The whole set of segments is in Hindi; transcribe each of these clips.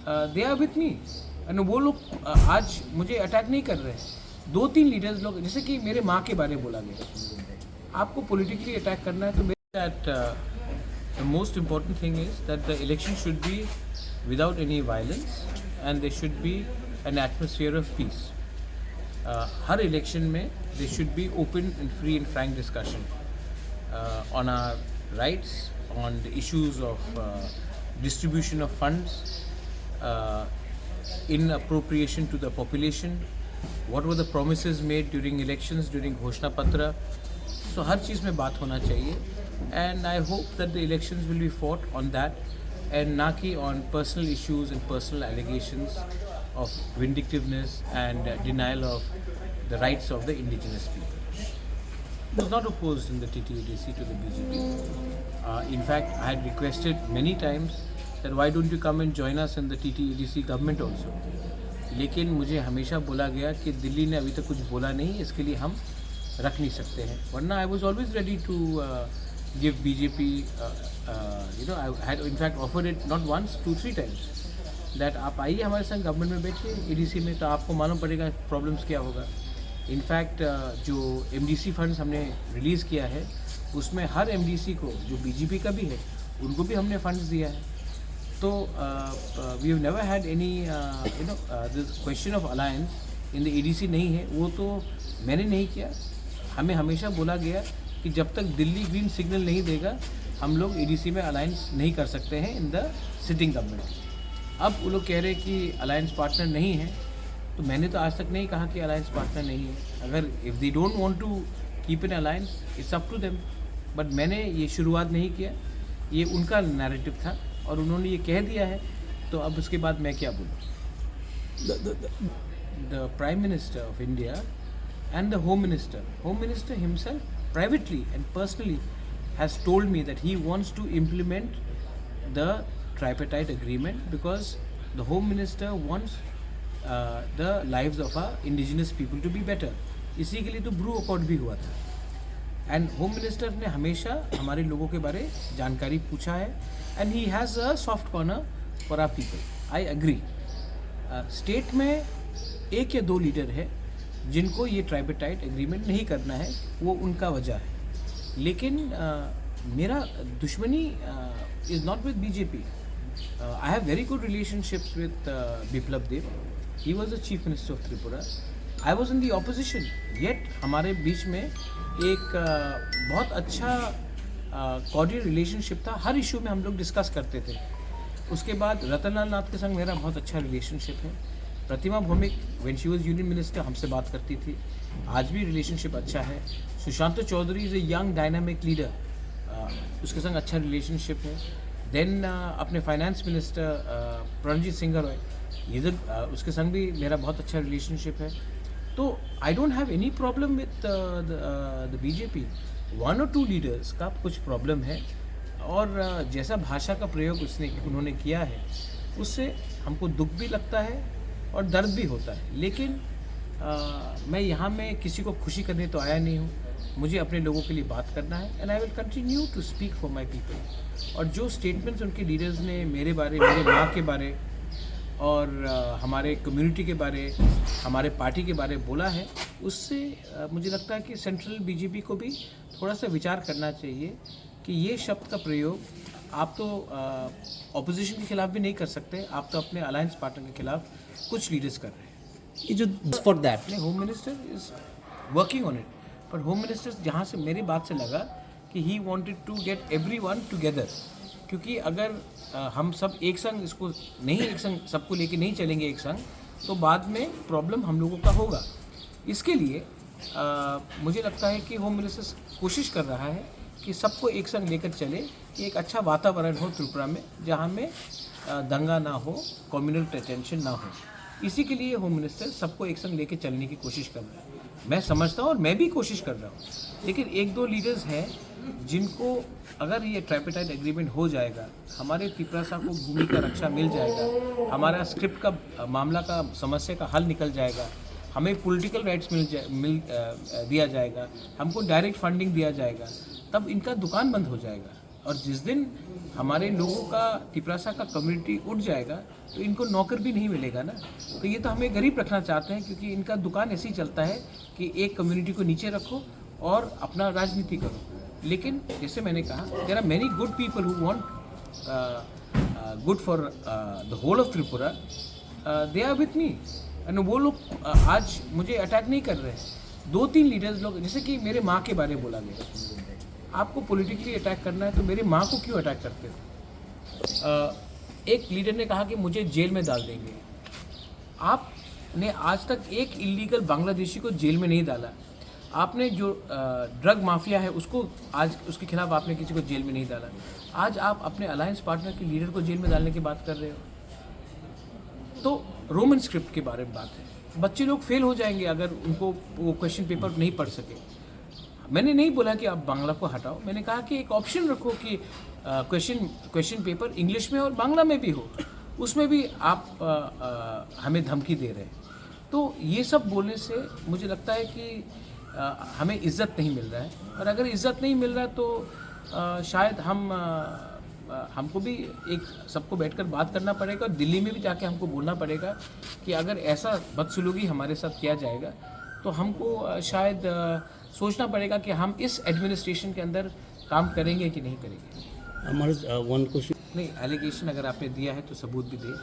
They are with me and वो लोग आज मुझे अटैक नहीं कर रहे हैं। 2-3 लीडर्स लोग, जैसे कि मेरे माँ के बारे में बोला गया, आपको पॉलिटिकली अटैक करना है तो that the most important thing is that the election should be without any violence and they should be an atmosphere of peace. हर इलेक्शन में they should be open and free and frank discussion on our rights, on the issues of distribution of funds, in appropriation to the population, what were the promises made during elections, during Ghoshna Patra. So हर चीज़ में बात होना चाहिए and I hope that the elections will be fought on that and ना कि on personal issues and personal allegations of vindictiveness and denial of the rights of the indigenous people. Was not opposed in the TTADC to the BJP. In fact, I had requested many times that why don't you come and join us in the TTADC government also. लेकिन मुझे हमेशा बोला गया कि दिल्ली ने अभी तक कुछ बोला नहीं, इसके लिए हम रख नहीं सकते हैं। वरना I was always ready to give BJP, I had in fact offered it not once, 2-3 times that आप आइए हमारे संग गवर्नमेंट में बैठिए ADC में, तो आपको मालूम पड़ेगा प्रॉब्लम्स क्या होगा। इनफैक्ट जो MDC फंड्स हमने रिलीज़ किया है उसमें हर MDC को, जो BJP का भी है, उनको भी हमने फंड्स दिया है। तो we have never had any this question of alliance in the ADC नहीं है, वो तो मैंने नहीं किया। हमें हमेशा बोला गया कि जब तक दिल्ली ग्रीन सिग्नल नहीं देगा हम लोग ADC में अलायंस नहीं कर सकते हैं इन द सिटिंग गवर्नमेंट। अब वो लोग कह रहे हैं कि अलायंस पार्टनर नहीं है, तो मैंने तो आज तक नहीं कहा कि अलायंस पार्टनर नहीं है। अगर if they don't want to keep an alliance it's up to them, but मैंने ये शुरुआत नहीं किया, ये उनका नैरेटिव था और उन्होंने ये कह दिया है, तो अब उसके बाद मैं क्या बोलूँ। The prime minister of India and the home minister himself privately and personally has told me that he wants to implement the tripartite agreement because the home minister wants the lives of our indigenous people to be better। इसी के लिए तो ब्रू अकॉर्ड भी हुआ था एंड होम मिनिस्टर ने हमेशा हमारे लोगों के बारे जानकारी पूछा है and he has a soft corner for our people. I agree. State में 1 या 2 लीडर है जिनको ये ट्राइपेटाइट एग्रीमेंट नहीं करना है, वो उनका वजह है। लेकिन मेरा दुश्मनी is not with BJP। I have very good relationships with Biplab Dev. He was the Chief Minister of Tripura. I was in the opposition. Yet हमारे बीच में एक बहुत अच्छा cordial relationship था। हर इशू में हम लोग डिस्कस करते थे। उसके बाद रतनलाल नाथ के संग मेरा बहुत अच्छा रिलेशनशिप है। प्रतिमा Bhowmik when she was Union Minister हमसे बात करती थी, आज भी रिलेशनशिप अच्छा है। Sushant Chaudhary is a young dynamic leader, उसके संग अच्छा रिलेशनशिप है। देन अपने फाइनेंस मिनिस्टर प्रणजीत सिंह रॉय, ये उसके संग भी मेरा बहुत अच्छा रिलेशनशिप है। तो I don't have any problem with the BJP। 1 or 2 leaders का कुछ प्रॉब्लम है और जैसा भाषा का प्रयोग उन्होंने किया है उससे हमको दुख भी लगता है और दर्द भी होता है। लेकिन मैं यहाँ में किसी को खुशी करने तो आया नहीं हूँ, मुझे अपने लोगों के लिए बात करना है and I will continue to speak for my people. और जो स्टेटमेंट्स उनके लीडर्स ने मेरे बारे, मेरे माँ के बारे और हमारे कम्युनिटी के बारे, हमारे पार्टी के बारे बोला है, उससे मुझे लगता है कि सेंट्रल BJP को भी थोड़ा सा विचार करना चाहिए कि ये शब्द का प्रयोग आप तो ऑपोजिशन के खिलाफ भी नहीं कर सकते, आप तो अपने अलायंस पार्टनर के खिलाफ कुछ लीडर्स कर रहे हैं। ये जो for that home minister is working on it, पर होम मिनिस्टर जहाँ से मेरी बात से लगा कि he wanted to get everyone together, क्योंकि अगर हम सब एक संग इसको नहीं, एक संग सबको लेके नहीं चलेंगे एक संग, तो बाद में प्रॉब्लम हम लोगों का होगा। इसके लिए मुझे लगता है कि होम मिनिस्टर कोशिश कर रहा है कि सबको एक संग लेकर चले, कि एक अच्छा वातावरण हो त्रिपुरा में जहाँ में दंगा ना हो, कम्युनल टेंशन ना हो। इसी के लिए होम मिनिस्टर सबको एक संग लेके चलने की कोशिश कर रहा है। मैं समझता हूँ और मैं भी कोशिश कर रहा हूँ, लेकिन 1-2 लीडर्स हैं जिनको अगर ये ट्राइपेटाइट एग्रीमेंट हो जाएगा, हमारे त्रिपुरा को भूमि का रक्षा मिल जाएगा, हमारा स्क्रिप्ट का मामला का समस्या का हल निकल जाएगा, हमें पॉलिटिकल राइट्स दिया जाएगा, हमको डायरेक्ट फंडिंग दिया जाएगा, तब इनका दुकान बंद हो जाएगा। और जिस दिन हमारे लोगों का तिपरासा का कम्युनिटी उठ जाएगा तो इनको नौकर भी नहीं मिलेगा ना। तो ये तो हमें गरीब रखना चाहते हैं, क्योंकि इनका दुकान ऐसे ही चलता है कि एक कम्युनिटी को नीचे रखो और अपना राजनीति करो। लेकिन जैसे मैंने कहा, there are many good people who want good for the whole of Tripura, they are with me. And वो लोग आज मुझे अटैक नहीं कर रहे हैं। 2-3 लीडर्स लोग, जैसे कि मेरे माँ के बारे में बोला गया, आपको पॉलिटिकली अटैक करना है तो मेरी माँ को क्यों अटैक करते हो? एक लीडर ने कहा कि मुझे जेल में डाल देंगे। आपने आज तक एक इलीगल बांग्लादेशी को जेल में नहीं डाला। आपने जो ड्रग माफिया है उसको आज उसके खिलाफ आपने किसी को जेल में नहीं डाला। आज आप अपने अलायंस पार्टनर के लीडर को जेल में डालने की बात कर रहे हो। तो रोमन स्क्रिप्ट के बारे में बात है। बच्चे लोग फेल हो जाएंगे अगर उनको वो क्वेश्चन पेपर नहीं पढ़ सके। मैंने नहीं बोला कि आप बांग्ला को हटाओ, मैंने कहा कि एक ऑप्शन रखो कि क्वेश्चन पेपर इंग्लिश में और बांग्ला में भी हो। उसमें भी आप हमें धमकी दे रहे हैं। तो ये सब बोलने से मुझे लगता है कि हमें इज़्ज़त नहीं मिल रहा है। और अगर इज़्ज़त नहीं मिल रहा तो शायद हमको भी एक सबको बैठकर बात करना पड़ेगा और दिल्ली में भी जाके हमको बोलना पड़ेगा कि अगर ऐसा बदसलूकी हमारे साथ किया जाएगा तो हमको शायद सोचना पड़ेगा कि हम इस एडमिनिस्ट्रेशन के अंदर काम करेंगे कि नहीं करेंगे। हमारा वन क्वेश्चन नहीं, एलिगेशन अगर आपने दिया है तो सबूत भी दे।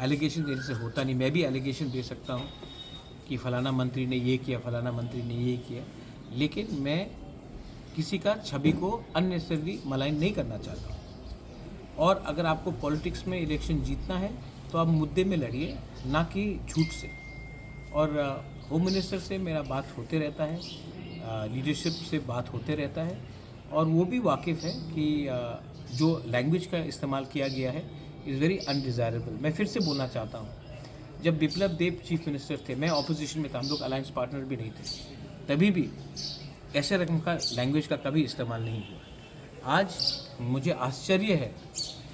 एलिगेशन देने से होता नहीं। मैं भी एलिगेशन दे सकता हूँ कि फ़लाना मंत्री ने ये किया, फ़लाना मंत्री ने ये किया, लेकिन मैं किसी का छवि को अननेसेसरी मलाइन नहीं करना चाहता हूँ। और अगर आपको पॉलिटिक्स में इलेक्शन जीतना है तो आप मुद्दे में लड़िए, ना कि झूठ से। और होम मिनिस्टर से मेरा बात होते रहता है, लीडरशिप से बात होते रहता है, और वो भी वाकिफ़ है कि जो लैंग्वेज का इस्तेमाल किया गया है इज़ वेरी अनडिज़ायरेबल। मैं फिर से बोलना चाहता हूँ, जब बिप्लब देब चीफ मिनिस्टर थे, मैं ऑपोजिशन में था, हम लोग अलायंस पार्टनर भी नहीं थे, तभी भी ऐसे रकम का लैंग्वेज का कभी इस्तेमाल नहीं हुआ। आज मुझे आश्चर्य है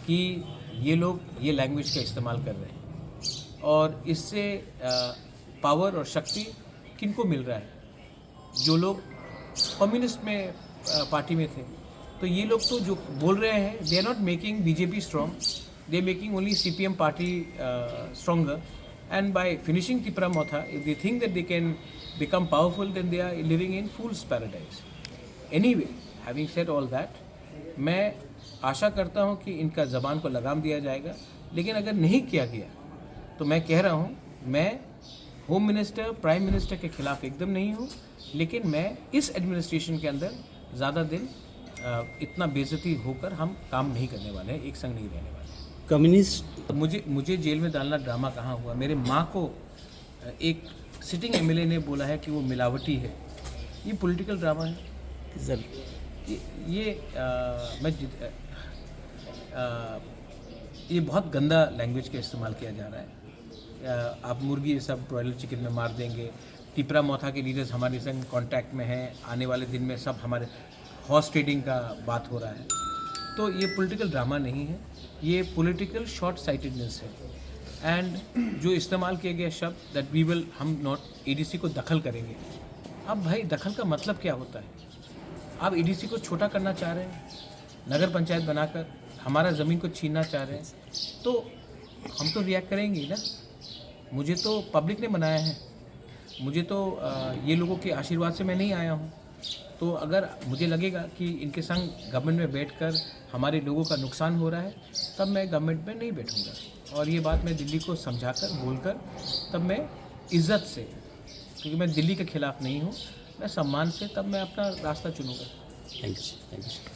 कि ये लोग ये लैंग्वेज का इस्तेमाल कर रहे हैं, और इससे पावर और शक्ति किनको मिल रहा है? जो लोग कम्युनिस्ट में पार्टी में थे। तो ये लोग तो जो बोल रहे हैं, they are not making BJP strong, they making only CPM party stronger. And by finishing Tipra Motha, if they think that they can become powerful, then they are living in fool's paradise. Anyway, having said all that, मैं आशा करता हूँ कि इनका ज़बान को लगाम दिया जाएगा। लेकिन अगर नहीं किया गया तो मैं कह रहा हूँ, मैं होम मिनिस्टर, प्राइम मिनिस्टर के खिलाफ एकदम नहीं हूँ, लेकिन मैं इस एडमिनिस्ट्रेशन के अंदर ज़्यादा दिन इतना बेइज्जती होकर हम काम नहीं करने वाले हैं, एक संग नहीं रहने वाले। कम्युनिस्ट मुझे जेल में डालना ड्रामा कहाँ हुआ? मेरे माँ को एक सिटिंग एमएलए ने बोला है कि वो मिलावटी है। ये पॉलिटिकल ड्रामा है सर। ये बहुत गंदा लैंग्वेज का इस्तेमाल किया जा रहा है। आप मुर्गी ये सब ब्रॉयलर चिकन में मार देंगे। टिपरा मोथा के लीडर्स हमारे संग कांटेक्ट में हैं। आने वाले दिन में सब हमारे हॉर्स ट्रेडिंग का बात हो रहा है। तो ये पॉलिटिकल ड्रामा नहीं है, ये पॉलिटिकल शॉर्ट साइटेडनेस है। एंड जो इस्तेमाल किए गए शब्द दैट वी विल, हम नॉट एडीसी को दखल करेंगे। अब भाई दखल का मतलब क्या होता है? आप एडीसी को छोटा करना चाह रहे हैं, नगर पंचायत बनाकर हमारा ज़मीन को छीनना चाह रहे हैं, तो हम तो रिएक्ट करेंगे ही ना। मुझे तो पब्लिक ने बनाया है, मुझे तो ये लोगों के आशीर्वाद से मैं नहीं आया हूँ। तो अगर मुझे लगेगा कि इनके संग गवर्नमेंट में बैठकर हमारे लोगों का नुकसान हो रहा है, तब मैं गवर्नमेंट में नहीं बैठूँगा। और ये बात मैं दिल्ली को समझाकर, बोलकर, तब मैं इज़्ज़त से, क्योंकि मैं दिल्ली के खिलाफ नहीं हूँ, मैं सम्मान से तब मैं अपना रास्ता चुनूँगा। Thank you.